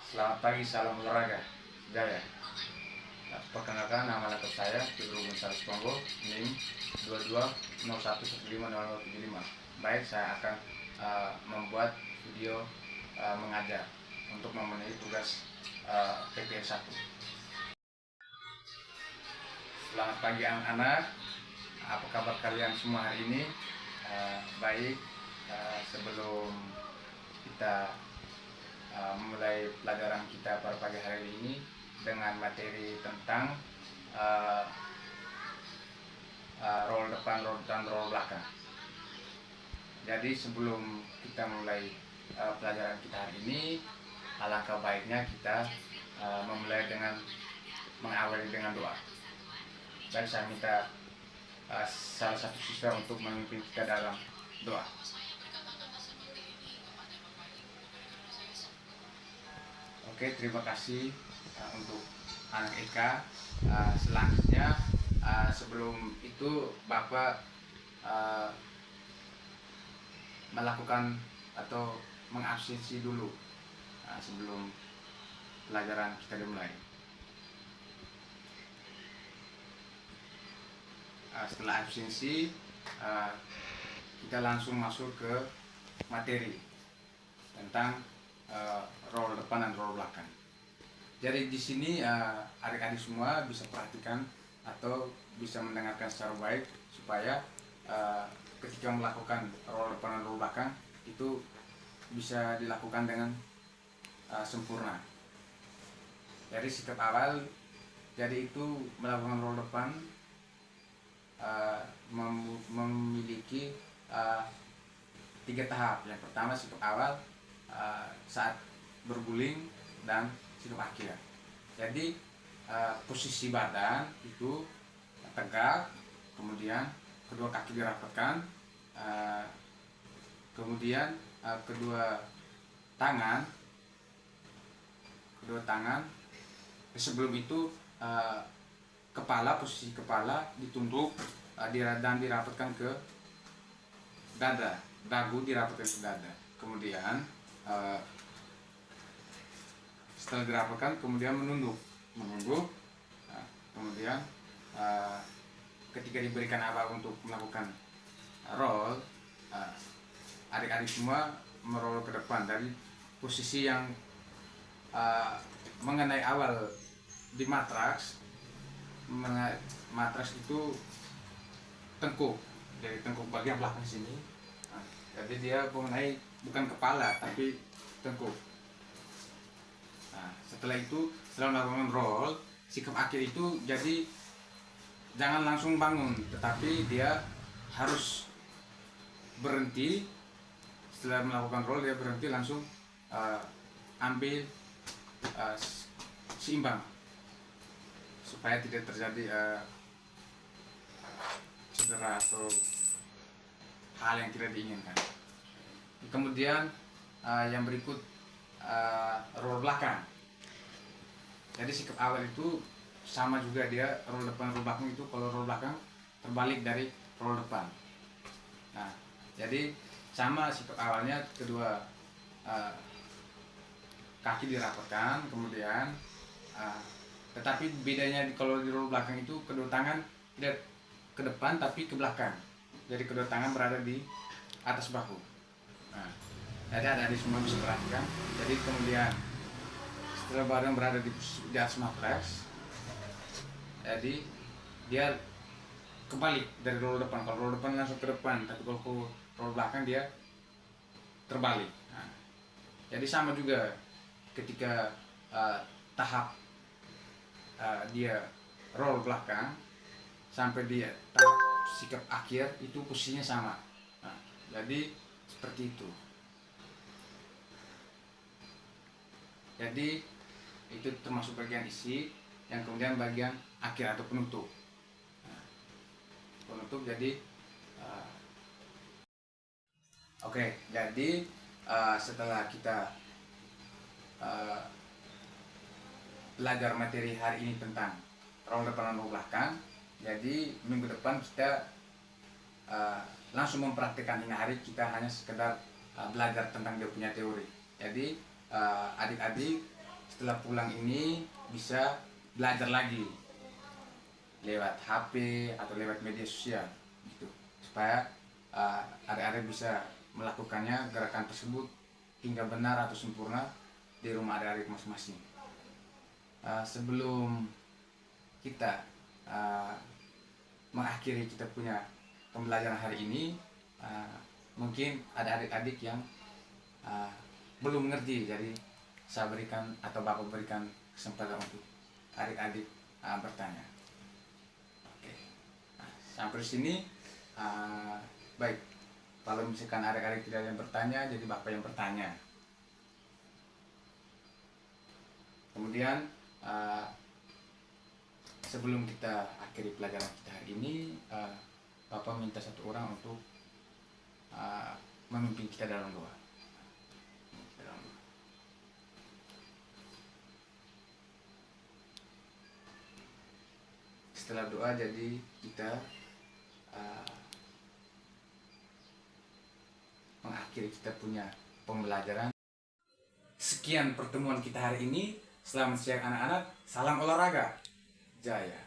Selamat pagi, salam olahraga, Jaya. Nah, perkenalkan nama lengkap saya Fibro Gonzales Pongo, NIM 2201150075. Baik, saya akan membuat video mengajar untuk memenuhi tugas PPN 1. Selamat pagi anak-anak, apa kabar kalian semua hari ini? Baik, sebelum kita memulai pelajaran kita pada pagi hari ini dengan materi tentang roll depan, roll dan roll belakang. Jadi sebelum kita mulai pelajaran kita hari ini, alangkah baiknya kita memulai dengan mengawali dengan doa. Dan saya minta salah satu siswa untuk memimpin kita dalam doa. Oke, terima kasih untuk anak Eka. Selanjutnya, sebelum itu Bapak melakukan atau mengabsensi dulu sebelum pelajaran kita dimulai. Setelah absensi, kita langsung masuk ke materi tentang roll depan dan roll belakang. Jadi di sini adik-adik semua bisa perhatikan atau bisa mendengarkan secara baik supaya ketika melakukan roll depan dan roll belakang itu bisa dilakukan dengan sempurna. Jadi sikap awal, jadi itu melakukan roll depan memiliki 3 tahap. Yang pertama sikap awal, saat berguling, dan sikap akhir. Jadi posisi badan itu tegak, kemudian kedua kaki dirapatkan, kemudian kedua tangan sebelum itu posisi kepala ditunduk dan dirapatkan ke dada, dagu dirapatkan ke dada. Kemudian setelah dirapatkan kemudian menunduk, kemudian ketika diberikan abah untuk melakukan roll, adik-adik semua meroll ke depan dari posisi yang mengenai awal di matraks. Matras itu tengkuk, dari tengkuk bagian belakang sini. Jadi dia mengenai bukan kepala tapi tengkuk. Setelah itu, setelah melakukan roll, sikap akhir itu jadi jangan langsung bangun, tetapi dia harus berhenti. Setelah melakukan roll dia berhenti, langsung ambil seimbang supaya tidak terjadi cedera atau hal yang tidak diinginkan. Kemudian yang berikut roll belakang. Jadi sikap awal itu sama juga, dia roll depan roll belakang itu kalau roll belakang terbalik dari roll depan. Nah, jadi sama sikap awalnya, kedua kaki dirapatkan, kemudian tetapi bedanya kalau di roll belakang itu kedua tangan tidak ke depan tapi ke belakang. Jadi kedua tangan berada di atas bahu. Nah, jadi adik-adik semua bisa perhatikan. Jadi kemudian setelah badan berada di atas matraks, jadi dia kebalik dari roll depan. Kalau roll depan langsung ke depan, tapi kalau roll belakang dia terbalik. Nah, jadi sama juga ketika tahap dia roll belakang sampai dia tahap sikap akhir itu posisinya sama. Nah, jadi seperti itu. Jadi itu termasuk bagian isi, yang kemudian bagian akhir atau penutup. Nah, penutup jadi oke, jadi setelah kita belajar materi hari ini tentang roll depan dan roll belakang, jadi minggu depan kita langsung mempraktikkan. Ini hari kita hanya sekedar belajar tentang dia punya teori. Jadi adik-adik setelah pulang ini bisa belajar lagi lewat HP atau lewat media sosial gitu, supaya adik-adik bisa melakukannya gerakan tersebut hingga benar atau sempurna di rumah adik-adik masing-masing. Sebelum kita mengakhiri kita punya pembelajaran hari ini, mungkin ada adik-adik yang belum mengerti, jadi saya berikan atau Bapak berikan kesempatan untuk adik-adik bertanya. Oke, nah, sampai sini baik. Kalau misalkan adik-adik tidak ada yang bertanya, jadi Bapak yang bertanya. Kemudian sebelum kita akhiri pelajaran kita hari ini, Bapak minta satu orang untuk memimpin kita dalam doa. Setelah doa, jadi kita mengakhiri kita punya pembelajaran. Sekian pertemuan kita hari ini. Selamat siang anak-anak. Salam olahraga. Jaya.